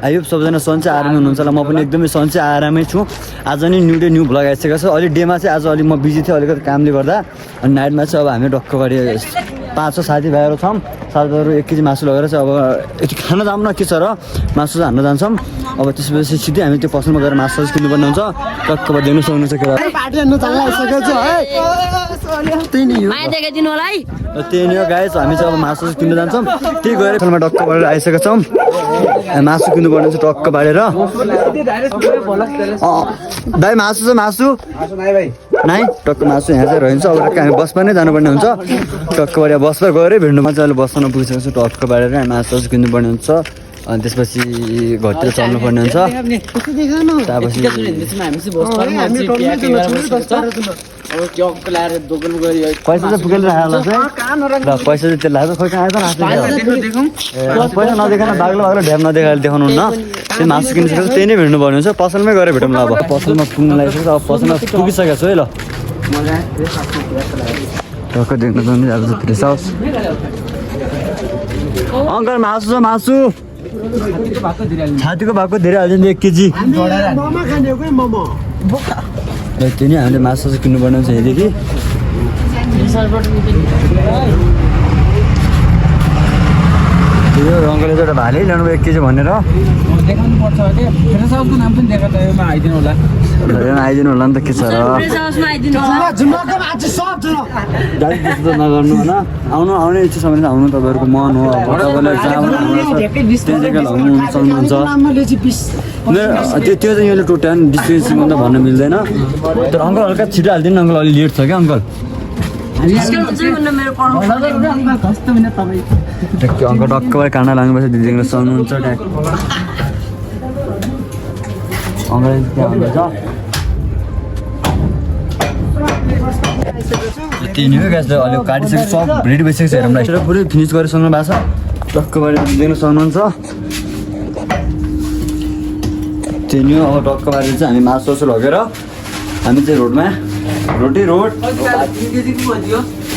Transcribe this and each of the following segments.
I hope सबजना सन्चै आरामै हुनुहुन्छ होला। म पनि एकदमै सन्चै आरामै छु। आज नि न्यू भ्लग आइसकेको छ। अलि डेमा चाहिँ आज अलि म बिजी थिएँ अलिकति कामले गर्दा। अनि नाइटमा चाहिँ अब हामी डक्कबारी 5-6 साथीभाइहरू छौँ। साथीभाइहरू 1 केजी मासु लगेर चाहिँ अब यति खान जाऊँ न के छ र मासु चाहिँ हान्न जान्छौँ। अब त्यसपछि सिधै हामी त्यो पसलमा गएर मासु किन्नुपर्ने हुन्छ। डक्कबारी देख्नु सक्नुहुन्छ के त्यही नै हो गाइस। हामी चाहिँ अब मासु किन्नु जान्छौँ। त्यही गएर पसलमा डक्क बाडेर आइसकेका छौँ। मासु किन्नुपर्ने हुन्छ टक्क बाडेर। दाइ मासु छ मासु नाइ टक्क मासु यहाँ चाहिँ रहन्छ। अब हामी बसमा नै जानुपर्ने हुन्छ। टक्क बाडेर बसमा गएरै भेट्नुमा चाहिँ अहिले बस्न पुगिसकेको छु। टक्क बाडेर मासु किन्नुपर्ने हुन्छ। अनि त्यसपछि घरतिर चल्नुपर्ने हुन्छ। पैसा चाहिँ पुगेर राखेर पैसा चाहिँ त्यसलाई खोइ कहाँ पैसा नदेखाएर बाग्लो ढ्याप नदेखाएर देखाउनु न। त्यो मासु किनिसकेको त्यही नै भेट्नुपर्ने हुन्छ। पसलमै गएर भेटौँ ल। अब पसलमा पुग्न लागिसकेको छ। अब पसलमा पुगिसकेको छु है ल। टक्क देख्न पनि अब चाहिँ साउस अङ्कल मासु छ मासु छातीको भएको धेरै हाल्छ नि 1 केजी। त्यो नि हामीले मासु चाहिँ किन्नुपर्ने हुन्छ यहाँदेखि। त्यो अङ्कलले चाहिँ एउटा भाले ल्याउनु 1 केजी भनेर आइदिनु होला नि त के छ र नगर्नु होइन। आउने इच्छा छ भने आउनु तपाईँहरूको मन हो। अब तपाईँलाई त्यही जग्गा लगाउनु सक्नुहुन्छ। त्यो चाहिँ यसले टोट्यान डिस्टेन्सिङ त भन्न मिल्दैन। तर अङ्कल हल्का छिटो हालिदिनु अङ्कल। अलि लेट छ क्या अङ्कल। अङ्कल टक्कबाट काँडा लाग्नुपर्छ। दिदीले सक्नुहुन्छ ट्याक अङ्कल त्यहाँ हुनुहुन्छ। त्यही नै हो ग्यास अहिले काटिसकेको सब रेडी भइसकेको छ। हेरौँ यसरी पुरै फिनिस गरिसक्नु भएको छ। टक्कबाट देख्न सक्नुहुन्छ। त्यही नै हो। अब टक्कबारी चाहिँ हामी मासु लगेर हामी चाहिँ रोड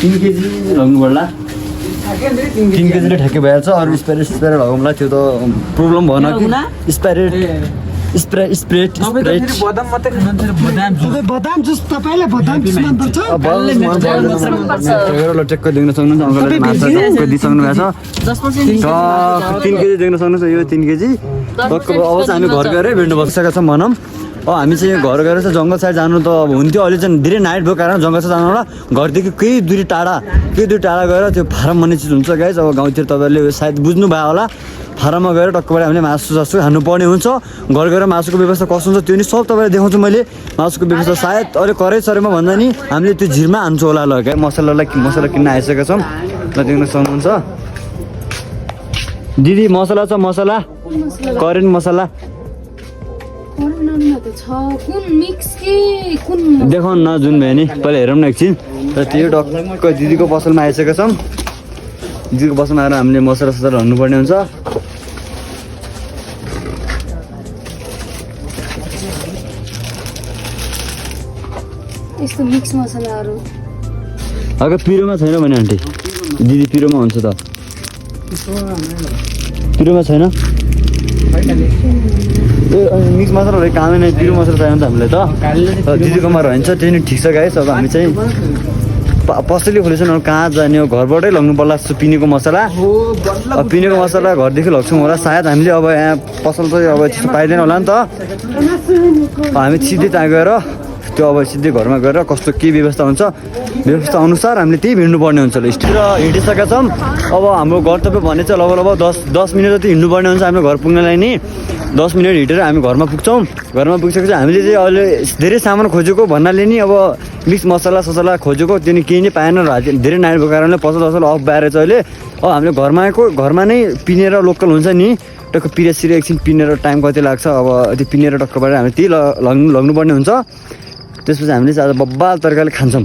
3 केजी लग्नु पर्ला। 3 केजीले ठ्याक्कै भइहाल्छ। अरू स्प्राइट लगाउँला त्यो त प्रब्लम भएन कि स्प्राइट बदाम जुस तपाईलाई बदाम जुस मनपर्छ? टक्क देख्न सक्नुहुन्छ। अङ्कलले मासु टक्क दिइसक्नु भएको छ। 3 केजी देख्न सक्नुहुन्छ। यो 3 केजी टक्क। अब चाहिँ हामी घर गएरै भेट्नु बसिसकेका छौँ भनौँ। हामी चाहिँ घर गएर चाहिँ जङ्गल साइड जानु त अब हुन्थ्यो। अहिले चाहिँ धेरै नाइट भएको कारण जङ्गल साइड जानु होला। घरदेखि केही दुरी टाढा गएर त्यो फारम भन्ने चिज हुन्छ गाइस। अब गाउँतिर तपाईँहरूले सायद बुझ्नु भयो होला। फारममा गएर टक्कबाट हामीले मासु खानुपर्ने हुन्छ। घर गएर मासुको व्यवस्था कस्तो हुन्छ त्यो नि सब तपाईँलाई देखाउँछु मैले। मासुको व्यवस्था सायद अहिले कराइसरीमा भन्दा नि हामीले त्यो झिरमा हान्छौँ होला ल। क्या मसला किन्न आइसकेका छौँ ल। देख्न सक्नुहुन्छ दिदी मसला छ मसला करेन्ट मसला देखाउनु न जुन भयो नि पहिला हेरौँ न एकछिन। र त्यो टक्क दिदीको पसलमा आइसकेका छौँ। दिदीको पसलमा आएर हामीले मसला हाल्नुपर्ने हुन्छ। यस्तो मिक्स मसलाहरू अगर पिरोमा छैन भने आन्टी दिदी पिरोमा हुन्छ त पिरोमा छैन मिक्स मसलाहरू कामै नै पिरो मसला चाहिन्छ हामीलाई त दिदीकोमा रहन्छ त्यही नै ठिक छ गाइस। अब हामी चाहिँ पसलले खोलेछ न कहाँ जाने हो घरबाटै लग्नु पर्ला पिनेको मसला। पिनेको मसला घरदेखि लग्छौँ होला सायद हामीले। अब यहाँ पसल चाहिँ अब त्यस्तो पाइँदैन होला नि त। हामी सिधै त्यहाँ गएर त्यो अब सिधै घरमा गएर कस्तो के व्यवस्था हुन्छ व्यवस्था अनुसार हामीले त्यही हिँड्नुपर्ने हुन्छ ल। स्टिल हिँडिसकेका छौँ। अब हाम्रो गन्तव्य भने चाहिँ लगभग 10 मिनट जति हिँड्नुपर्ने हुन्छ हाम्रो घर पुग्नलाई नि। 10 मिनट हिँडेर हामी घरमा पुग्छौँ। घरमा पुगिसकेपछि हामीले चाहिँ अहिले धेरै सामान खोजेको भन्नाले नि अब मिक्स मसला खोजेको त्यो नि केही नै पाएन। धेरै नाइट भएको कारणले पसल अफ भएर चाहिँ अहिले अब हामीले घरमा नै पिनेर लोकल हुन्छ नि टक्क पिरेसिरे एकछिन पिनेर टाइम कति लाग्छ। अब त्यो पिनेर टक्कबाट हामी त्यही लग्नुपर्ने हुन्छ। त्यसपछि हामीले चाहिँ आज बब्बाल तरिकाले खान्छौँ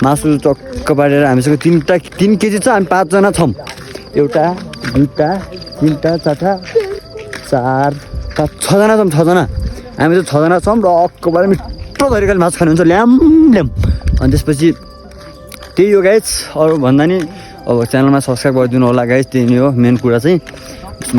मासु टक्क पारेर। हामीसँग 3 केजी छ। हामी 5 जना छौँ। 1 2 3 4 5 6 जना छौँ। 6 जना हामी चाहिँ 6 जना छौँ र अक्कबार मिठो तरिकाले मासु खानु हुन्छ ल्याम। अनि त्यसपछि त्यही हो गाइस। अरू भन्दा नि अब च्यानलमा सब्सक्राइब गरिदिनु होला गाइस। त्यही नै हो मेन कुरा चाहिँ।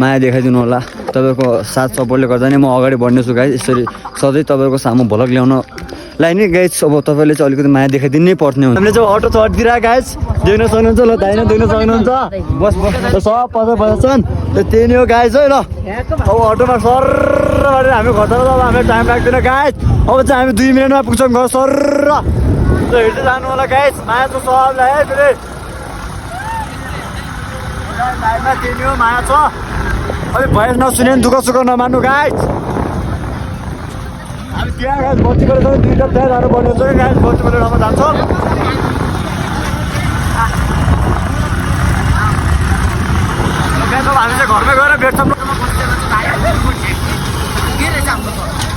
माया देखाइदिनु होला। तपाईँको साथ सपोर्टले गर्दा नै म अगाडि बढ्नेछु गाइस। यसरी सधैँ तपाईँको सामु भ्लग ल्याउनलाई नै गाइस अब तपाईँले चाहिँ अलिकति माया देखाइदिनु नै पर्ने हुन्छ। हामीले चाहिँ अटो चढिदिएर गाइस देख्न सक्नुहुन्छ ल, दाहिने देख्न सक्नुहुन्छ। बस सब पचास छन् त्यही नै हो गाइस है ल। अब अटोमा सर हामी घर जाँदा अब हामीलाई टाइम लाग्दैन गाइस। अब चाहिँ हामी 2 मिनटमा पुग्छौँ घर सर। हेर्दै जानु होला गाइस, माया छ सबलाई है फेरि लाइफमा त्यही नै हो, माया छ। अलिक भएस नसुने पनि दुःख सुख नमान्नु गाइस। हामी त्यहाँ गाइस बत्तीबाट जाँदा 2 टप त्यहाँ जानु पर्ने हुन्छ कि गाइस, बत्तीबाट ठाउँमा जान्छौँ। हामी चाहिँ घरमै गएर भेट्छौँ।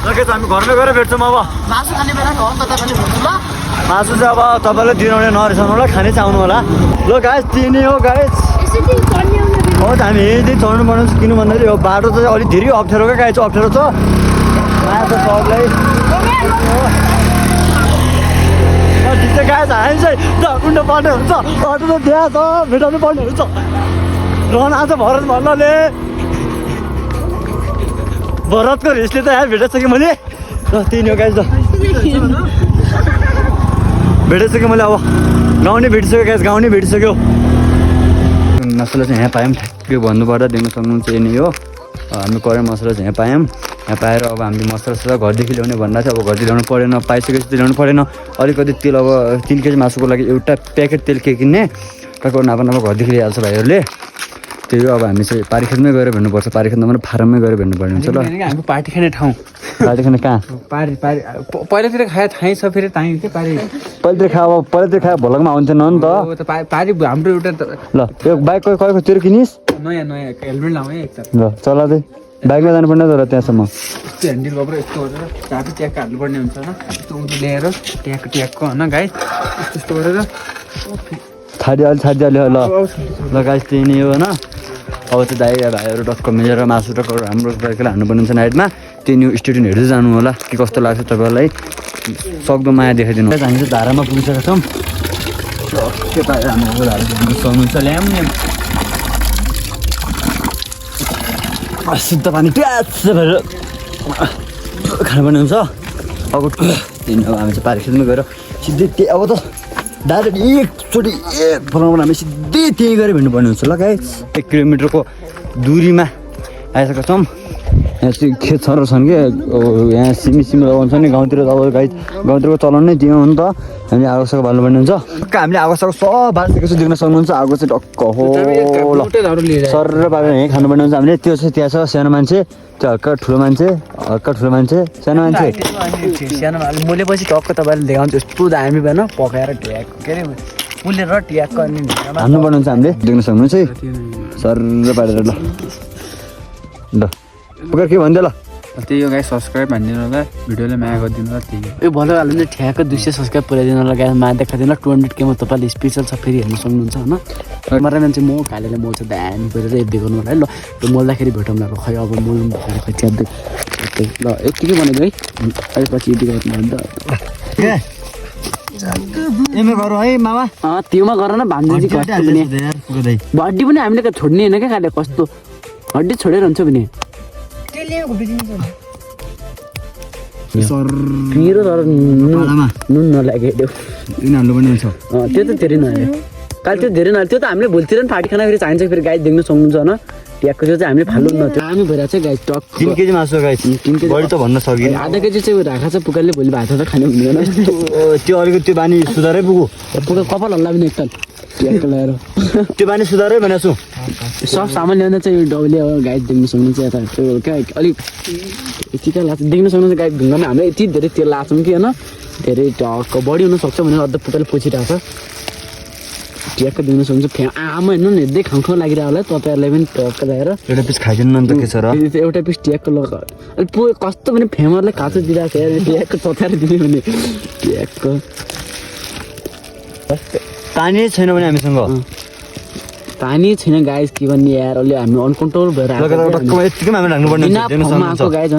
हामी घरमै गएर भेट्छौँ। अब मासु खाने बेला हो नि त तपाईँले भन्नु ल। मासु चाहिँ अब तपाईँले दिनाउने नरिसाउनु होला, खाने चाहिँ आउनु होला ल गाइस। त्यही नै हो गाइस। अब हामी यही चढ्नु पर्ने किन भन्दाखेरि यो बाटो चाहिँ अलिक धेरै अप्ठ्यारो क्या गाइस, अप्ठ्यारो छ माया छ सबलाई। ठिक छ गाइस, हामी चाहिँ कुण्ड पर्ने हुन्छ, अटो त त्यहाँ छ भेटाउनु पर्ने हुन्छ। रहन आज भरत भन्नाले भरतको रिसले त यहाँ भेटेछ कि मैले ल। त्यही नै हो गाइस, ल भेटेछ कि मैले। अब गाउँ नै भेटिसक्यो गाइस, गाउँ नै भेटिसक्यो। मसला चाहिँ यहाँ पायौँ ठ्याक्कै भन्नुपर्दा देख्न सक्नुहुन्छ यही नै हो। हामी करेन्ट मसला चाहिँ यहाँ पायौँ। यहाँ पाएर अब हामीले मसला घरदेखि ल्याउने भन्दा चाहिँ अब घरदेखि ल्याउनु परेन, पाइसकेपछि ल्याउनु परेन। अलिकति तेल अब 3 केजी मासुको लागि एउटा प्याकेट तेल के किन्ने टक्क नापा घरदेखि ल्याइहाल्छ भाइहरूले। त्यही हो। अब हामी चाहिँ पारीखेतमै गएर भेट्नुपर्छ, पारीखेत नभए फारममै गएर भेट्नुपर्ने हुन्छ ल। हाम्रो पार्टी खाने ठाउँ पार्टी खाने कहाँ? पहिलातिर खाए थाहै छ, फेरि ताहीँ थियो पारी। पहिलातिर खायो भलकमा आउँथेन नि त। पारी हाम्रो एउटा ल त्यो बाइक कहीँको तेरो किनिस् नयाँ हेलमेट लाउँ है एकताल। ल चला चाहिँ बाइकमा जानुपर्ने तर त्यहाँसम्म यस्तो ह्यान्डल गरेर यस्तो गरेर चाबी ट्याक्क हाल्नुपर्ने हुन्छ होइन। यस्तो उँधो ल्याएर ट्याक्क होइन गाई यस्तो गरेर छाडिदियो ल। ल गाइस त्यही नै हो होइन। अब चाहिँ दाइ भाइहरू टक्क मिलेर मासु टक्क हाम्रो तरिकाले हान्नुपर्ने हुन्छ नाइटमा। त्यही न्यू स्टेडियम हेर्दै जानु होला के कस्तो लाग्छ तपाईँहरूलाई, सक्दो माया देखाइदिनु। हामी चाहिँ धारामा पुगिसकेका छौँ। के पाएर हाम्रो धारा सक्नुहुन्छ ल्याउने शुद्ध पानी प्याज भएर खानुपर्ने हुन्छ। अब त्यही अब हामी चाहिँ पारीखेतमै गएर सिधै त्यही अब त डाइरेक्ट एकचोटि फलाउनु हामी सिधै त्यही गएर भेट्नुपर्ने हुन्छ ल गाइस। 1 किलोमिटरको दूरीमा आइसकेका छौँ। यहाँ चाहिँ खेतहरू छन् कि यहाँ सिमी लगाउँछ नि गाउँतिर। अब गाई गाउँतिरको चलन नै त्यो हो नि त। हामीले आगोसागो बाल्नुपर्ने हुन्छ। हामीले आगोसागो सब बालिसकेको छु देख्न सक्नुहुन्छ। आगो चाहिँ टक्क हो ल सर पारेर यहीँ खानुपर्ने हुन्छ हामीले। त्यो चाहिँ त्यहाँ छ सानो मान्छे, त्यो हल्का ठुलो मान्छे, सानो मान्छे मैले पछि टक्क तपाईँले देखाउँछु यस्तो दामी भएन पकाएर ट्याक के अरे उलेर ट्याक्क अनि हान्नुपर्ने हुन्छ हामीले देख्न सक्नुहुन्छ है सर पारेर ल। ल पुगेर के भन्दै ल त्यही हो गाई। सब्सक्राइब हानिदिनु होला, भिडियोलाई माया गरिदिनु होला। त्यही यो भलो हाल्नु चाहिँ ठ्याक्क 200 सब्सक्राइब पुऱ्याइदिनु होला गाई। माया देखाइदिनु होला 200 केमा तपाईँले स्पेसल छ फेरि हेर्नु सक्नुहुन्छ होइन। मरा मान्छे म कालेले मोल्छ दामी गरेर यदि गर्नु होला है ल। त्यो मोल्दाखेरि भेटौँ ल। खै अब मोल्नु भएर खै च्याप्दै ल यत्तिकै भनेको है। अहिले पछि यति गर्नु अन्त एमए गरौँ है मामा। त्योमा गर न भान्जी कस्तो पनि हड्डी पनि हामीले छोड्ने होइन क्या खाले कस्तो हड्डी छोडेर हुन्छ भने पिरो तर नुन नलाग्यो हाल्नुपर्ने हुन्छ। त्यो त धेरै नहाल्यो काल त्यो धेरै नहाल्यो। त्यो त हामीले भोलितिर पनि फाटी खाना फेरि चाहिन्छ फेरि गाई देख्न सक्नुहुन्छ होइन। ट्याक्को चाहिँ हामीले फाल्नु न त्यो हामी भइरहेको छ गाई टक 3 केजी मासु गाई 3 केजी बढी त भन्न सकिएन। आधा केजी चाहिँ राखा छ पुकालले भोलि भात त खानु हुँदैन। त्यो अलिकति त्यो बानी सुधारै पुगु पुका कपाल हल्ला पनि एकताल ट्याक्को लगाएर त्यो बानी सुधारै भनेको छु। सब सामान ल्याउँदा चाहिँ यो डबले अब गाई देख्न सक्नुहुन्छ यता त्यो क्या अलिक यतिका लाग्छ देख्न सक्नुहुन्छ गाई ढुङ्गामा हामीले यति धेरै तेल लाग्छौँ कि होइन। धेरै टक्क बढी हुनसक्छ भनेर अझ पुकाले पोछिरहेको छ। ट्याक्क देख्न सक्नुहुन्छ आमा हेर्नु न हेर्दै खाउँ खाउँ लागिरहेको होला तपाईँहरूलाई पनि टक्क लगाएर एउटा पिस खाइदिनु नि त के छ र। एउटा पिस ट्याक्क लगा अलिक कस्तो पनि फेमरलाई काँचो दिइरहेको छ ट्याक्क चताएर दिने भने ट्याक्क पानी छैन भने हामीसँग पानी छैन गाइस के भन्ने यार अलि हामी अनकन्ट्रोल भएर टक्क यतिकै हामी राख्नुपर्ने आएको गाइस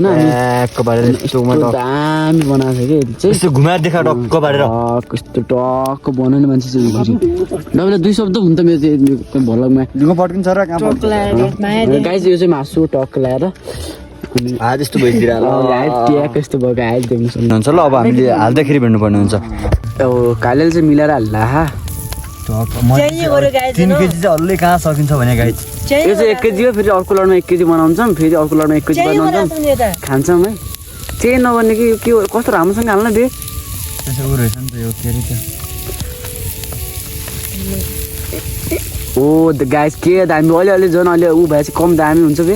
होइन दामी बनाएको छ कि चाहिँ यस्तो घुमाएर देखा टक्क पारेर कस्तो टक्क बनाउने मान्छे चाहिँ तपाईँलाई 2 शब्द हुन्छ मेरो भलगमा ढुङ्गा पड्किन्छ र काम गाइस यो चाहिँ मासु टक्क ल्याएर आज यस्तो भइदिएर ट्याक यस्तो भएको आइज देख्नु हुन्छ ल अब हामीले हाल्दाखेरि भेट्नुपर्ने हुन्छ अब कालेले चाहिँ मिलाएर हाल्ला 3 केजी चाहिँ हल्लै कहाँ सकिन्छ भने गाइज यो चाहिँ 1 केजी हो फेरि अर्को लडमा 1 केजी बनाउँछौँ फेरि अर्को लडमा 1 केजी बनाउँछौँ खान्छौँ है चेन नभने कि के हो कस्तो राम्रोसँग हाल्न बे त्यसो उ रहेछ नि त यो के अरे त्यो ओ द गाइस के दामी अलि झन् अलि ऊ भएपछि कम दामी हुन्छ बे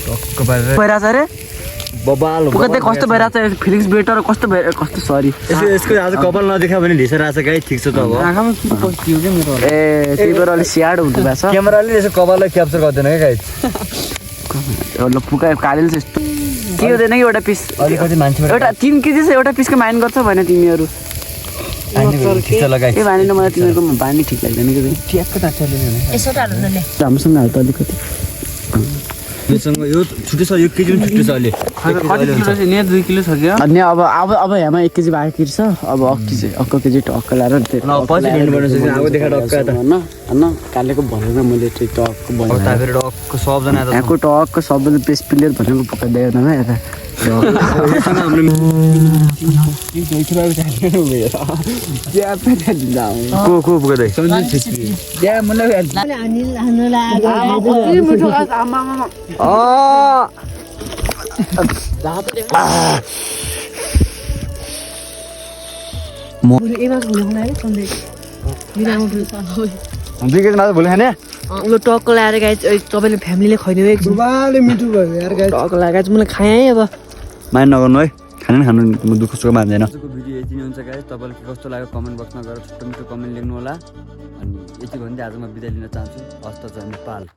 टक्क पारेर भइरहेछ अरे बबाल कतै कस्तो भइरहेछ फिलिक्स बेटर कस्तो सरी यसको आज कपाल नदेखा भने ढिसो रहेछ गाइज ठिक छ त अब आँखामा पस्यो के मेरो ए त्यही भएर अलि स्याड हुँदो भएको छ क्यामेराले यसो कपाललाई क्याप्चर गर्दैन क्या गाइज ल पुका कालेले चाहिँ यस्तो के हुँदैन कि एउटा पिस अलिकति मान्छे एउटा 3 केजी चाहिँ एउटा पिसको माइन गर्छ भने तिमीहरू ठिक छ लगाइ ए भानी मलाई तिमीहरूको बानी ठिक लाग्दैन कि ठ्याक्क राम्रोसँग हाल्छ अलिकति योसँग यो छुट्टै छ 1 केजी पनि छुट्टै छ अहिले 2 किलो छ क्या अनि अब यहाँ 1 केजी बाँकी छ अब अर्को केजी टक्क ल्याएर पछि भेट्नुपर्ने छ अब देखा टक्क त होइन कालेको भनेर मैले चाहिँ टक्क बनाएर टक्क सबजना यहाँको टक्क सबैले बेस्ट प्लेयर भनेको पुकाइदिएन यता को पुग्दै भोलि खाने लो टक्क ल्याएर गाइज तपाईँले फ्यामिलीले खुवाइदिनु एक मिठो भयो यार गाइज टक्क लगाएर मैले खाएँ है अब माइन नगर्नु है खानु म दुःख सुख मान्दैन भिडियो यति नै हुन्छ गाइज तपाईँलाई के कस्तो लाग्यो कमेन्ट बक्समा गएर छोटो मिठो कमेन्ट लेख्नु होला अनि यति भन्दै आज म बिदा लिन चाहन्छु हस्त नेपाल।